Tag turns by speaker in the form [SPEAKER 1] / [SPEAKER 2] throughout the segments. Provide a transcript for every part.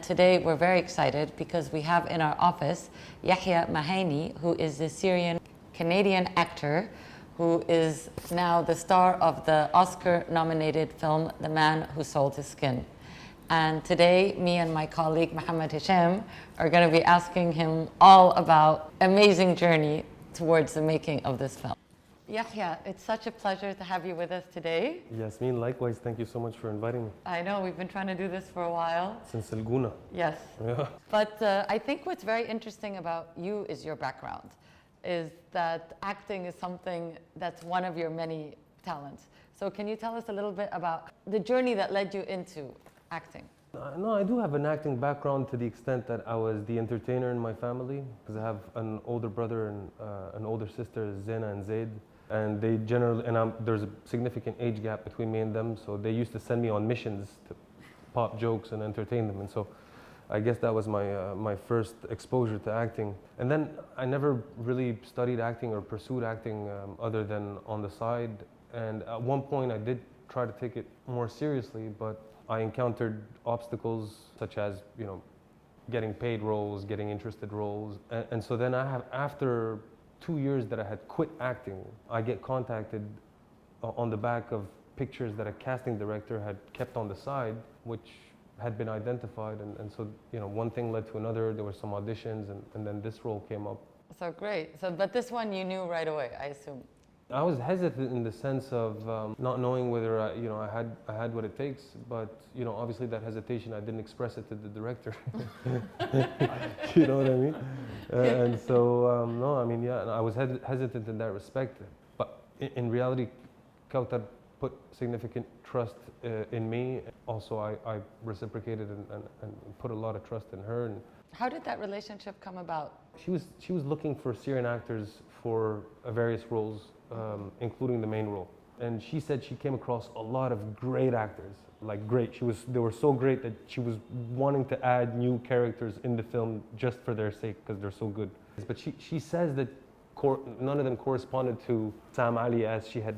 [SPEAKER 1] today we're very excited because we have in our office Yahya Mahayni, who is a Syrian Canadian actor who is now the star of the Oscar-nominated film The Man Who Sold His Skin. And today, me and my colleague Mohamed Hesham are going to be asking him all about amazing journey towards the making of this film. Yahya, it's such a pleasure to have you with us today.
[SPEAKER 2] Yasmine, likewise, thank you so much for inviting me.
[SPEAKER 1] I know, we've been trying to do this for a while.
[SPEAKER 2] Since Gouna.
[SPEAKER 1] Yes.
[SPEAKER 2] Yeah.
[SPEAKER 1] But I think what's very interesting about you is your background, is that acting is something that's one of your many talents. So can you tell us a little bit about the journey that led you into acting?
[SPEAKER 2] No, I do have an acting background to the extent that I was the entertainer in my family, because I have an older brother and an older sister, Zena and Zaid. And they generally, there's a significant age gap between me and them, so they used to send me on missions to pop jokes and entertain them. And so I guess that was my first exposure to acting. And then I never really studied acting or pursued acting other than on the side. And at one point I did try to take it more seriously, but I encountered obstacles such as, getting paid roles, getting interested roles. And so then after 2 years that I had quit acting, I get contacted on the back of pictures that a casting director had kept on the side, which had been identified. And so, one thing led to another. There were some auditions, and then this role came up.
[SPEAKER 1] So great. But this one you knew right away, I assume.
[SPEAKER 2] I was hesitant in the sense of not knowing whether I had what it takes, but obviously that hesitation, I didn't express it to the director. You know what I mean? And so I was hesitant in that respect. But in reality, Kaouther put significant trust in me. Also, I reciprocated and put a lot of trust in her. And
[SPEAKER 1] how did that relationship come about?
[SPEAKER 2] She was looking for Syrian actors for various roles, including the main role. And she said she came across a lot of great actors, like great. They were so great that she was wanting to add new characters in the film just for their sake, because they're so good. But she says that none of them corresponded to Sam Ali as she had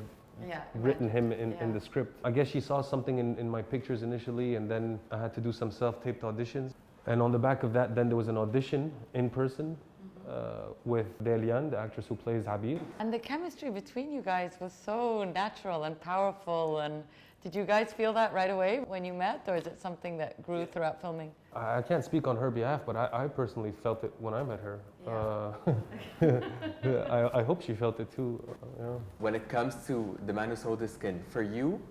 [SPEAKER 2] written him in the script. I guess she saw something in my pictures initially, and then I had to do some self-taped auditions. And on the back of that, then there was an audition in person with Delian, the actress who plays Habib.
[SPEAKER 1] And the chemistry between you guys was so natural and powerful. And did you guys feel that right away when you met, or is it something that grew throughout filming?
[SPEAKER 2] I can't speak on her behalf, but I personally felt it when I met her. Yeah. I hope she felt it too.
[SPEAKER 3] When it comes to The Man Who Sold His Skin, for you,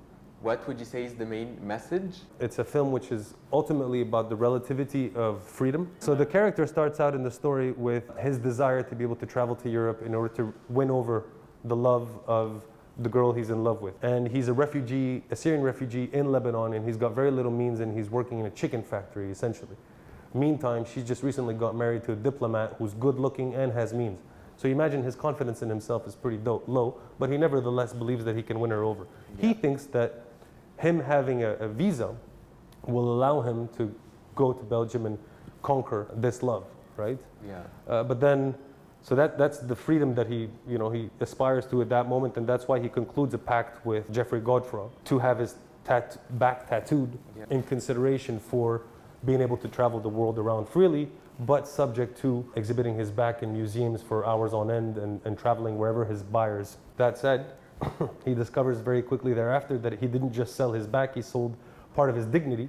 [SPEAKER 3] what would you say is the main message?
[SPEAKER 2] It's a film which is ultimately about the relativity of freedom. So the character starts out in the story with his desire to be able to travel to Europe in order to win over the love of the girl he's in love with. And he's a refugee, a Syrian refugee in Lebanon, and he's got very little means, and he's working in a chicken factory, essentially. Meantime, she's just recently got married to a diplomat who's good looking and has means. So you imagine his confidence in himself is pretty low, but he nevertheless believes that he can win her over. Yeah. He thinks that him having a visa will allow him to go to Belgium and conquer this love, right?
[SPEAKER 3] Yeah.
[SPEAKER 2] But then, so that's the freedom that he aspires to at that moment, and that's why he concludes a pact with Geoffrey Godfrey to have his back tattooed in consideration for being able to travel the world around freely, but subject to exhibiting his back in museums for hours on end and traveling wherever his buyers. That said, he discovers very quickly thereafter that he didn't just sell his back, he sold part of his dignity.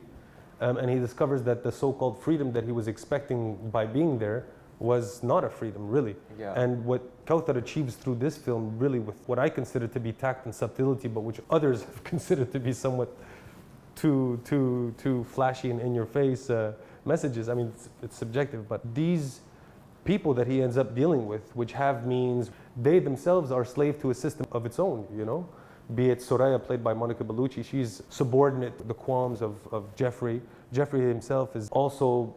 [SPEAKER 2] And he discovers that the so-called freedom that he was expecting by being there was not a freedom, really.
[SPEAKER 3] Yeah.
[SPEAKER 2] And what Kaouther achieves through this film, really with what I consider to be tact and subtlety, but which others have considered to be somewhat too flashy and in-your-face messages. I mean, it's subjective, but these people that he ends up dealing with, which have means, they themselves are slave to a system of its own, Be it Soraya, played by Monica Bellucci, she's subordinate to the qualms of Geoffrey. Geoffrey himself is also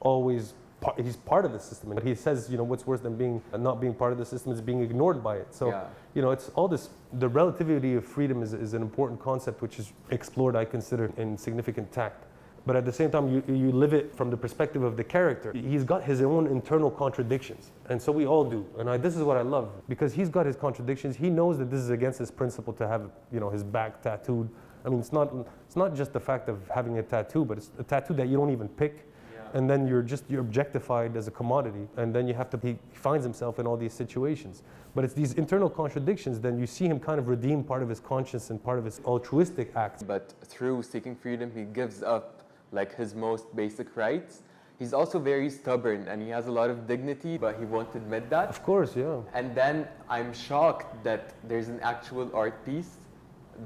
[SPEAKER 2] always, he's part of the system. But he says, what's worse than not being part of the system is being ignored by it. So, it's all this, the relativity of freedom is an important concept which is explored, I consider, in significant tact. But at the same time, you live it from the perspective of the character. He's got his own internal contradictions, and so we all do. And this is what I love, because he's got his contradictions. He knows that this is against his principle to have, his back tattooed. I mean, it's not just the fact of having a tattoo, but it's a tattoo that you don't even pick. And then you're objectified as a commodity, and then he finds himself in all these situations. But it's these internal contradictions, then you see him kind of redeem part of his conscience and part of his altruistic acts.
[SPEAKER 3] But through seeking freedom, he gives up like his most basic rights. He's also very stubborn and he has a lot of dignity, but he won't admit that.
[SPEAKER 2] Of course, yeah.
[SPEAKER 3] And then I'm shocked that there's an actual art piece,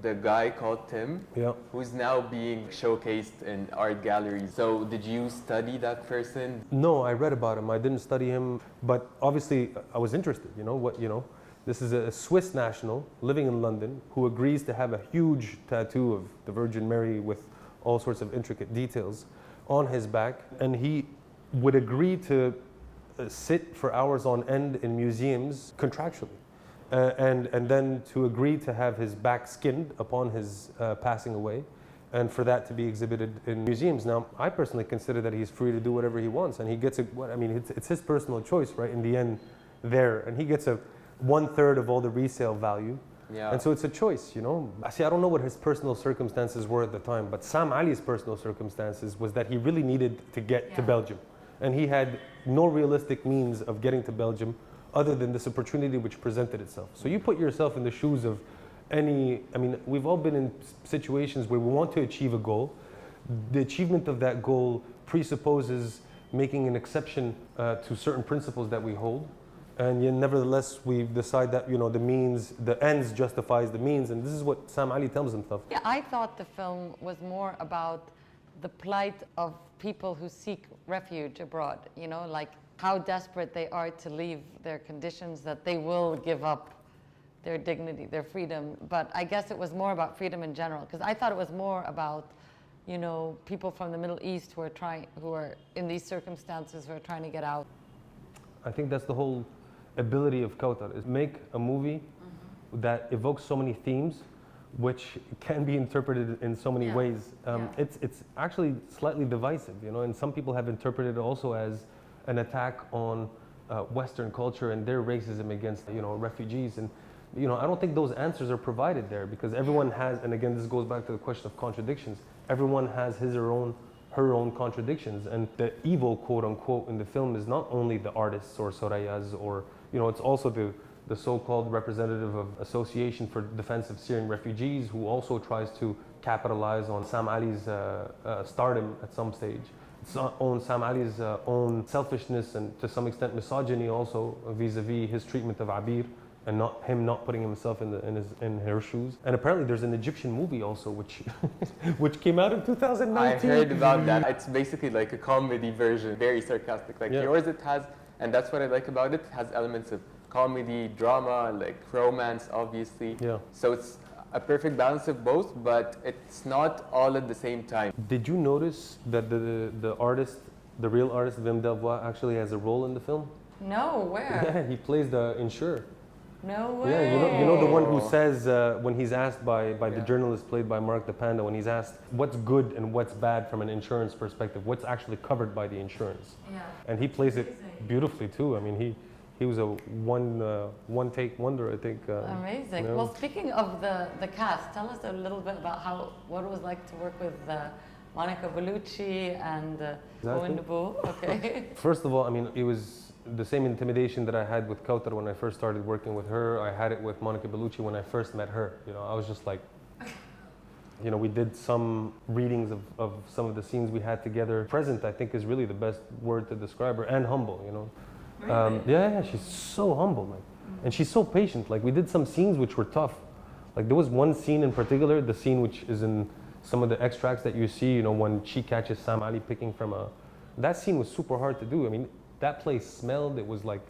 [SPEAKER 3] the guy called Tim, who's now being showcased in art galleries. So did you study that person?
[SPEAKER 2] No, I read about him. I didn't study him, but obviously I was interested. This is a Swiss national living in London who agrees to have a huge tattoo of the Virgin Mary with all sorts of intricate details on his back, and he would agree to sit for hours on end in museums contractually. And then to agree to have his back skinned upon his passing away, and for that to be exhibited in museums. Now, I personally consider that he's free to do whatever he wants, and he gets it's his personal choice, right? In the end, there, and he gets a 1/3 of all the resale value.
[SPEAKER 3] Yeah.
[SPEAKER 2] And so it's a choice, See, I don't know what his personal circumstances were at the time, but Sam Ali's personal circumstances was that he really needed to get to Belgium, and he had no realistic means of getting to Belgium other than this opportunity which presented itself. So you put yourself in the shoes of we've all been in situations where we want to achieve a goal. The achievement of that goal presupposes making an exception to certain principles that we hold. And yet, nevertheless, we decide that, the ends justifies the means. And this is what Sam Ali tells himself.
[SPEAKER 1] Yeah, I thought the film was more about the plight of people who seek refuge abroad, like how desperate they are to leave their conditions that they will give up their dignity, their freedom. But I guess it was more about freedom in general, because I thought it was more about, people from the Middle East who are in these circumstances, who are trying to get out.
[SPEAKER 2] I think that's the whole ability of Kaouther, is make a movie that evokes so many themes which can be interpreted in so many ways. It's actually slightly divisive, and some people have interpreted it also as an attack on Western culture and their racism against refugees. And I don't think those answers are provided there, because everyone has, and again this goes back to the question of contradictions, everyone has his or her own contradictions, and the evil, quote unquote, in the film is not only the artists or Sorayas, or it's also the so-called representative of Association for Defense of Syrian Refugees, who also tries to capitalize on Sam Ali's stardom at some stage. It's on Sam Ali's own selfishness and to some extent misogyny also vis-a-vis his treatment of Abir, and not putting himself in her shoes. And apparently there's an Egyptian movie also which came out in 2019.
[SPEAKER 3] I heard about that. It's basically like a comedy version, very sarcastic. Like yours, it has, and that's what I like about it, has elements of comedy, drama, like romance, obviously.
[SPEAKER 2] Yeah.
[SPEAKER 3] So it's a perfect balance of both, but it's not all at the same time.
[SPEAKER 2] Did you notice that the artist, the real artist, Wim Delvoye, actually has a role in the film?
[SPEAKER 1] No, where?
[SPEAKER 2] Yeah, he plays the insurer.
[SPEAKER 1] No way.
[SPEAKER 2] Yeah, you know the one who says, when he's asked by the journalist played by Mark the Panda, when he's asked what's good and what's bad from an insurance perspective, what's actually covered by the insurance.
[SPEAKER 1] Yeah.
[SPEAKER 2] And he plays it beautifully too. I mean, he was a one take wonder, I think.
[SPEAKER 1] Amazing. Well, speaking of the cast, tell us a little bit about what it was like to work with Monica Bellucci and Owen Dubois. Okay.
[SPEAKER 2] First of all, I mean, it was the same intimidation that I had with Kaouther when I first started working with her. I had it with Monica Bellucci when I first met her. I was just like, we did some readings of some of the scenes we had together. Present, I think, is really the best word to describe her, and humble,
[SPEAKER 1] Really?
[SPEAKER 2] Yeah, she's so humble, man. And she's so patient. Like, we did some scenes which were tough. Like, there was one scene in particular, the scene which is in some of the extracts that you see, when she catches Sam Ali picking from that scene was super hard to do. I mean, that place smelled, it was like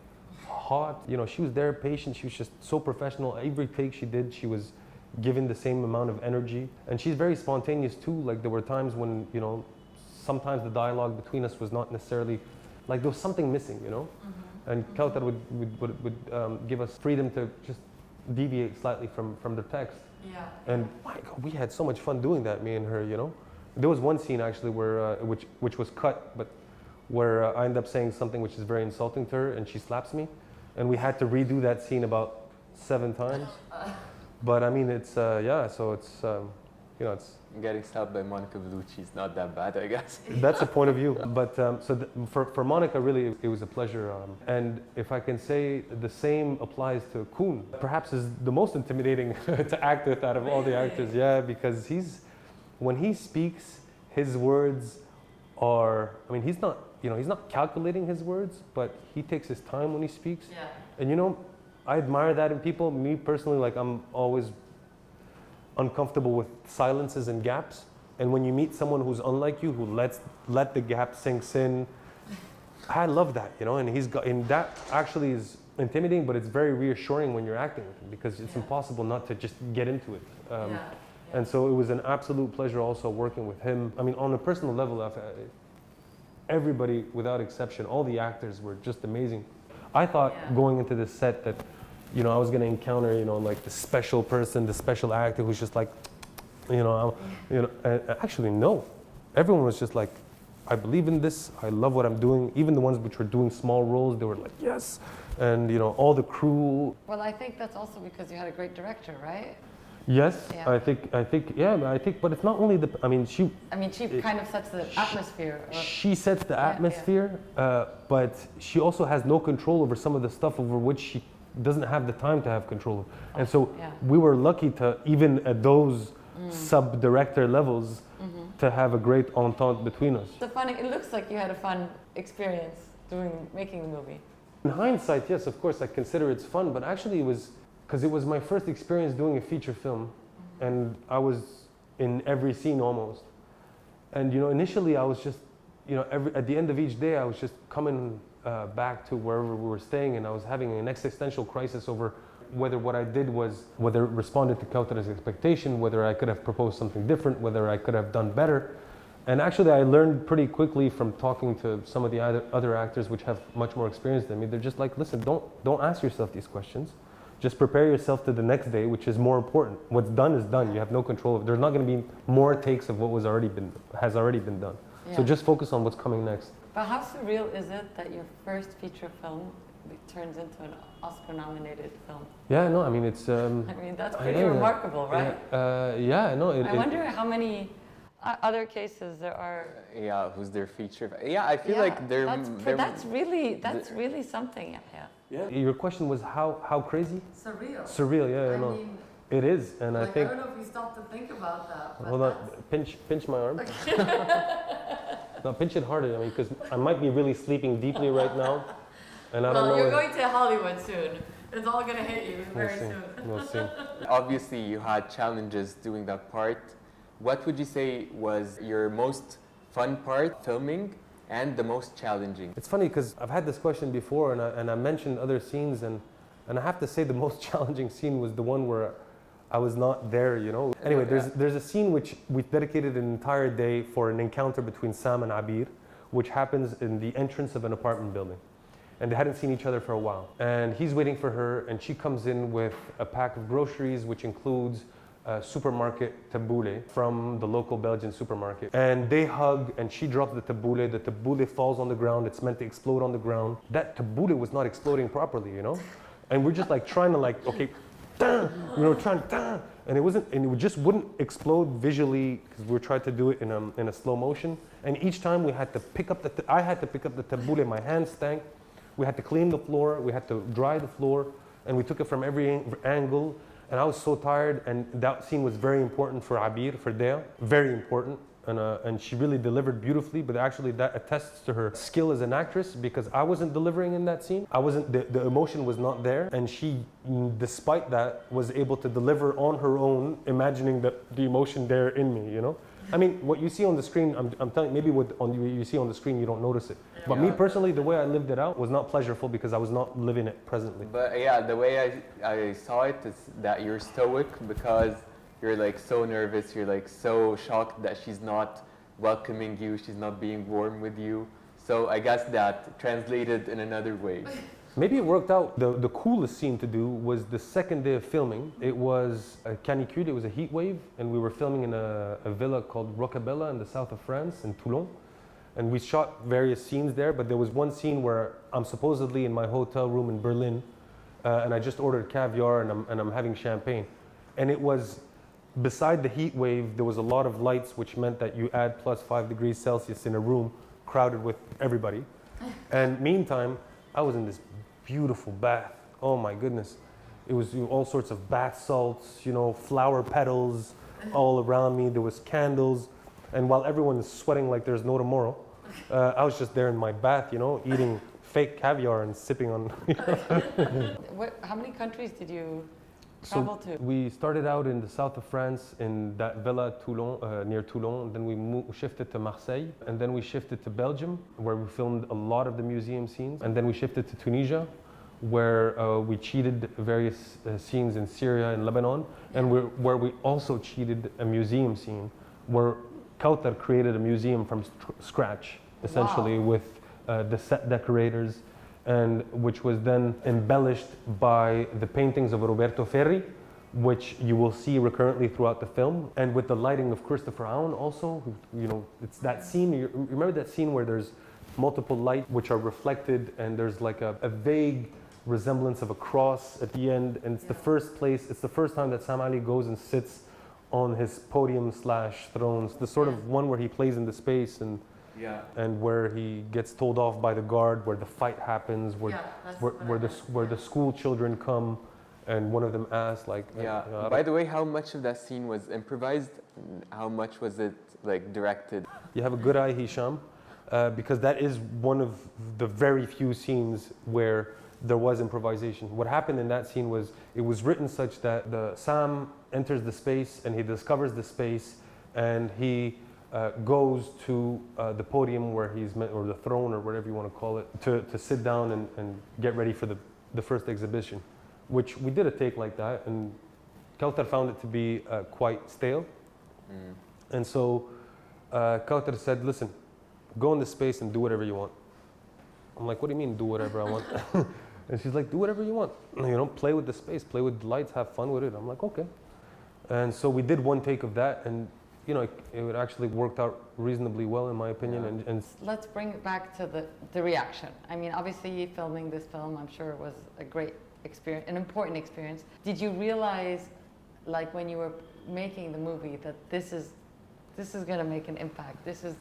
[SPEAKER 2] hot. She was there, patient, she was just so professional. Every take she did, she was given the same amount of energy. And she's very spontaneous too. Like, there were times when, sometimes the dialogue between us was not necessarily, like, there was something missing, And Kaouther would give us freedom to just deviate slightly from the text.
[SPEAKER 1] Yeah.
[SPEAKER 2] And my God, we had so much fun doing that, me and her, There was one scene actually where, which was cut, but where I end up saying something which is very insulting to her, and she slaps me. And we had to redo that scene about 7 times. But I mean, it's, so it's, you know, it's
[SPEAKER 3] Getting stopped by Monica Bellucci is not that bad, I guess.
[SPEAKER 2] that's a point of view. But for Monica, really, it was a pleasure. And if I can say, the same applies to Koen. Perhaps is the most intimidating to act with out of all the actors. Yeah, because when he speaks, his words are, I mean, he's not calculating his words, but he takes his time when he speaks.
[SPEAKER 1] Yeah.
[SPEAKER 2] And you know, I admire that in people. Me personally, like, I'm always uncomfortable with silences and gaps. And when you meet someone who's unlike you, who let the gap sinks in, I love that, you know. And that actually is intimidating, but it's very reassuring when you're acting with him, because it's impossible not to just get into it. And so it was an absolute pleasure also working with him. I mean, on a personal level, everybody without exception, all the actors were just amazing. I thought going into this set that, you know, I was going to encounter, you know, like the special person, the special actor who's just like, actually no. Everyone was just like, I believe in this, I love what I'm doing. Even the ones which were doing small roles, they were like, yes. And, you know, all the crew.
[SPEAKER 1] Well, I think that's also because you had a great director, right?
[SPEAKER 2] Yes, yeah. I think, but it's not only she
[SPEAKER 1] kind of sets the atmosphere.
[SPEAKER 2] She sets the atmosphere, but she also has no control over some of the stuff over which she doesn't have the time to have control of. And so we were lucky to, even at those sub-director levels, to have a great entente between us.
[SPEAKER 1] It looks like you had a fun experience making the movie.
[SPEAKER 2] In hindsight, yes, of course, I consider it's fun, but actually it was, because it was my first experience doing a feature film, and I was in every scene almost. And, you know, initially I was just, you know, at the end of each day I was just coming back to wherever we were staying, and I was having an existential crisis over whether what I did whether it responded to Kaouther's expectation, whether I could have proposed something different, whether I could have done better. And actually I learned pretty quickly from talking to some of the other actors which have much more experience than me. They're just like, listen, don't ask yourself these questions. Just prepare yourself to the next day, which is more important. What's done is done. You have no control of it. There's not going to be more takes of what has already been done. Yeah. So just focus on what's coming next.
[SPEAKER 1] But how surreal is it that your first feature film turns into an Oscar-nominated film?
[SPEAKER 2] Yeah, no, I mean, it's...
[SPEAKER 1] that's pretty remarkable, right?
[SPEAKER 2] I
[SPEAKER 1] wonder how many other cases there are.
[SPEAKER 3] Yeah, who's their feature? Yeah, I feel like
[SPEAKER 1] that's really something.
[SPEAKER 2] Yeah. Your question was how crazy?
[SPEAKER 1] Surreal.
[SPEAKER 2] Surreal, yeah, I mean, it is, and I think...
[SPEAKER 1] I don't know if you stopped to think about that.
[SPEAKER 2] Hold on, pinch my arm. No, pinch it harder, I mean, because I might be really sleeping deeply right now, and I don't know...
[SPEAKER 1] Well, you're going to Hollywood soon. It's all going to hit you very soon.
[SPEAKER 2] We'll see.
[SPEAKER 3] Obviously, you had challenges doing that part. What would you say was your most fun part filming and the most challenging?
[SPEAKER 2] It's funny because I've had this question before, and I mentioned other scenes, and I have to say the most challenging scene was the one where I was not there, you know. Anyway, there's a scene which we dedicated an entire day for an encounter between Sam and Abir, which happens in the entrance of an apartment building. And they hadn't seen each other for a while. And he's waiting for her, and she comes in with a pack of groceries, which includes supermarket tabouleh from the local Belgian supermarket. And they hug, and she drops the tabouleh falls on the ground, it's meant to explode on the ground. That tabouleh was not exploding properly, you know? And we're just like trying to like, okay, you know, and it just wouldn't explode visually because we tried to do it in a slow motion. And each time we had to pick up I had to pick up the tabouleh, my hands stank. We had to clean the floor, we had to dry the floor, and we took it from every angle. And I was so tired, and that scene was very important for Abir, for Dea, very important. And she really delivered beautifully, but actually that attests to her skill as an actress, because I wasn't delivering in that scene. The emotion was not there, and she, despite that, was able to deliver on her own, imagining the emotion there in me, you know? I mean, what you see on the screen, I'm telling you, maybe what you see on the screen, you don't notice it. But me personally, the way I lived it out was not pleasurable because I was not living it presently.
[SPEAKER 3] But yeah, the way I saw it is that you're stoic because you're like so nervous, you're like so shocked that she's not welcoming you, she's not being warm with you. So I guess that translated in another way.
[SPEAKER 2] Maybe it worked out. The coolest scene to do was the second day of filming. It was a canicule, it was a heat wave, and we were filming in a villa called Rocabella in the south of France, in Toulon. And we shot various scenes there, but there was one scene where I'm supposedly in my hotel room in Berlin, and I just ordered caviar and I'm having champagne. And it was beside the heat wave, there was a lot of lights, which meant that you add plus 5 degrees Celsius in a room crowded with everybody. And meantime, I was in this beautiful bath. Oh my goodness. It was all sorts of bath salts, you know, flower petals all around me. There was candles. And while everyone is sweating like there's no tomorrow, I was just there in my bath, you know, eating fake caviar and sipping on.
[SPEAKER 1] How many countries did you travel to?
[SPEAKER 2] We started out in the south of France in that villa Toulon, near Toulon. And then we shifted to Marseille, and then we shifted to Belgium, where we filmed a lot of the museum scenes. And then we shifted to Tunisia, where we cheated various scenes in Syria and Lebanon, and where we also cheated a museum scene, where Kaouther created a museum from scratch, essentially, with the set decorators, and which was then embellished by the paintings of Roberto Ferri, which you will see recurrently throughout the film, and with the lighting of Christopher Aoun also. You know, it's that scene, you remember that scene where there's multiple lights which are reflected, and there's like a vague resemblance of a cross at the end, and it's the first time that Sam Ali goes and sits on his podium / thrones, the sort of one where he plays in the space and where he gets told off by the guard, where the fight happens, where the school children come, and one of them asks like,
[SPEAKER 3] by the way, how much of that scene was improvised? How much was it like directed?
[SPEAKER 2] You have a good eye, Hesham, because that is one of the very few scenes where there was improvisation. What happened in that scene was, it was written such that Sam enters the space and he discovers the space, and he goes to the podium where he's meant, or the throne, or whatever you want to call it, to sit down and get ready for the first exhibition, which we did a take like that, and Kaouther found it to be quite stale. And so Kaouther said, listen, go in the space and do whatever you want. I'm like, what do you mean do whatever I want? And she's like, do whatever you want. You know, play with the space, play with the lights, have fun with it. I'm like, okay. And so we did one take of that, and you know, it actually worked out reasonably well, in my opinion. And
[SPEAKER 1] let's bring it back to the reaction. I mean, obviously filming this film, I'm sure, was a great experience, an important experience. Did you realize, like when you were making the movie, that this is going to make an impact? This is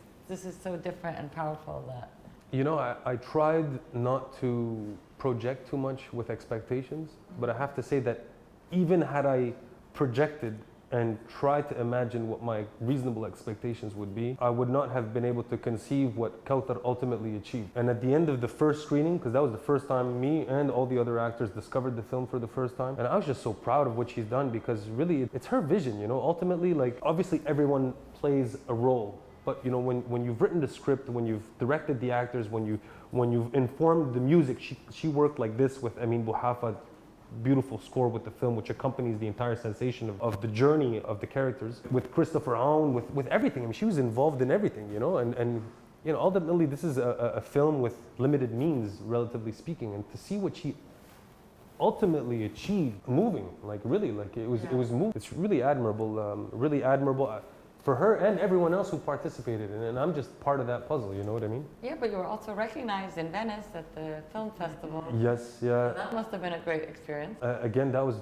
[SPEAKER 1] so different and powerful that.
[SPEAKER 2] You know, I tried not to project too much with expectations, but I have to say that even had I projected and tried to imagine what my reasonable expectations would be, I would not have been able to conceive what Kaouther ultimately achieved. And at the end of the first screening, because that was the first time me and all the other actors discovered the film for the first time, and I was just so proud of what she's done, because really it's her vision, you know. Ultimately, like, obviously everyone plays a role, but you know, when you've written the script, when you've directed the actors, when you've informed the music, she worked like this with Amin Bouhafa, beautiful score with the film, which accompanies the entire sensation of the journey of the characters, with Christopher Aoun, with everything. I mean, she was involved in everything, you know, and you know, ultimately this is a film with limited means, relatively speaking, and to see what she ultimately achieved, moving, like really, like it was moving. It's really admirable, for her and everyone else who participated in it, and I'm just part of that puzzle, you know what I mean?
[SPEAKER 1] Yeah, but you were also recognized in Venice at the film festival.
[SPEAKER 2] Yes, yeah.
[SPEAKER 1] So that must have been a great experience.
[SPEAKER 2] Again, that was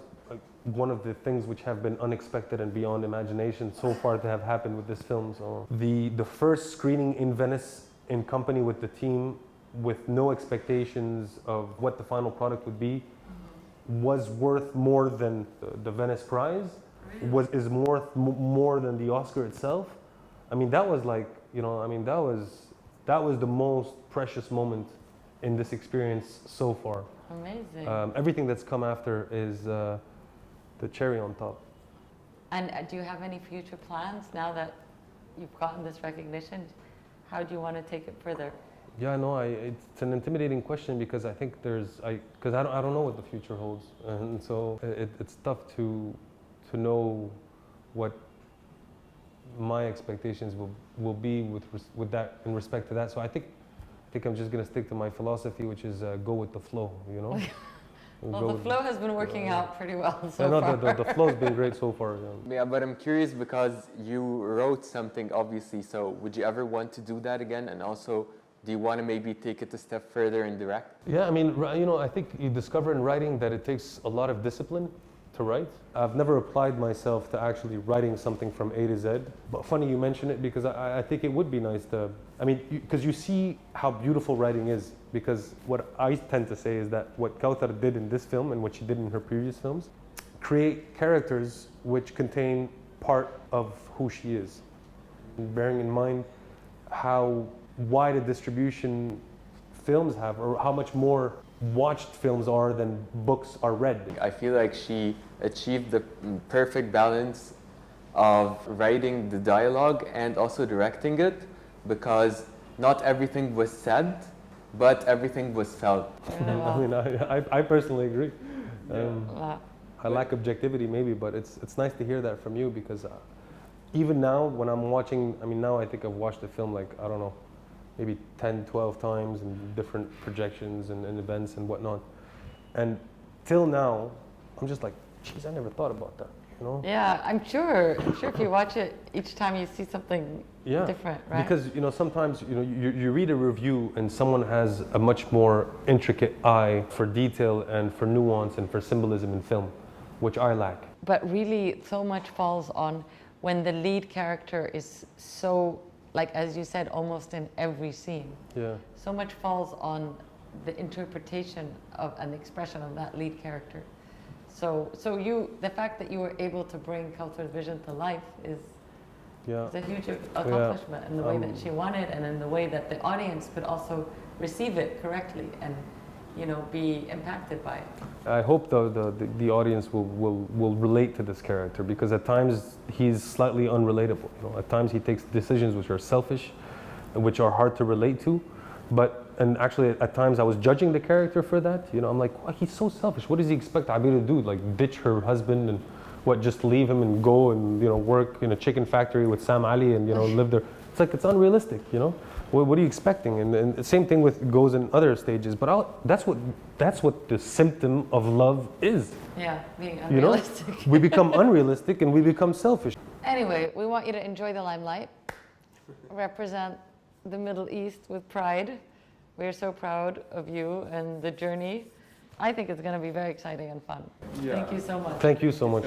[SPEAKER 2] one of the things which have been unexpected and beyond imagination so far to have happened with this film. So the first screening in Venice in company with the team, with no expectations of what the final product would be, was worth more than the Venice Prize. Is more than the Oscar itself. I mean, that was like, you know, I mean, that was the most precious moment in this experience so far.
[SPEAKER 1] Amazing.
[SPEAKER 2] Everything that's come after is the cherry on top.
[SPEAKER 1] And do you have any future plans now that you've gotten this recognition? How do you want to take it further?
[SPEAKER 2] Yeah, no, it's an intimidating question, because I think because I don't know what the future holds, and so it's tough to know what my expectations will be with that, in respect to that. So I think I'm just going to stick to my philosophy, which is go with the flow, you know.
[SPEAKER 1] Well, the flow has been working out pretty well so far.
[SPEAKER 2] The flow's been great so far.
[SPEAKER 3] Yeah, but I'm curious, because you wrote something, obviously, so would you ever want to do that again? And also, do you want to maybe take it a step further and direct?
[SPEAKER 2] Yeah, I mean, you know, I think you discover in writing that it takes a lot of discipline to write. I've never applied myself to actually writing something from A to Z. But funny you mention it because I think it would be nice to, I mean, because you see how beautiful writing is. Because what I tend to say is that what Kaouther did in this film and what she did in her previous films, create characters which contain part of who she is. And bearing in mind how wide a distribution films have, or how much more watched films are than books are read.
[SPEAKER 3] I feel like she achieved the perfect balance of writing the dialogue and also directing it, because not everything was said, but everything was felt.
[SPEAKER 2] I mean, I personally agree. I lack objectivity maybe, but it's nice to hear that from you, because even now when I'm watching, I mean, now I think I've watched the film like, I don't know, maybe 10, 12 times in different projections and events and whatnot. And till now, I'm just like, geez, I never thought about that, you know?
[SPEAKER 1] Yeah, I'm sure if you watch it, each time you see something different, right?
[SPEAKER 2] Because, you know, sometimes, you know, you read a review and someone has a much more intricate eye for detail and for nuance and for symbolism in film, which I lack.
[SPEAKER 1] But really, so much falls on when the lead character is so, like as you said, almost in every scene.
[SPEAKER 2] Yeah.
[SPEAKER 1] So much falls on the interpretation of an expression of that lead character. So the fact that you were able to bring Kaouther's vision to life is a huge accomplishment in the way that she wanted, and in the way that the audience could also receive it correctly and, you know, be impacted by it.
[SPEAKER 2] I hope the audience will relate to this character, because at times he's slightly unrelatable. You know, at times he takes decisions which are selfish, which are hard to relate to. And actually at times I was judging the character for that. You know, I'm like, well, he's so selfish. What does he expect Abir to do? Like ditch her husband and just leave him and go and, you know, work in a chicken factory with Sam Ali and, you know, live there. It's like, it's unrealistic, you know? What are you expecting? And the same thing goes in other stages. But that's what the symptom of love is.
[SPEAKER 1] Yeah, being unrealistic.
[SPEAKER 2] You know? We become unrealistic and we become selfish.
[SPEAKER 1] Anyway, we want you to enjoy the limelight, represent the Middle East with pride. We're so proud of you and the journey. I think it's going to be very exciting and fun. Yeah. Thank you so much.
[SPEAKER 2] Thank you so much.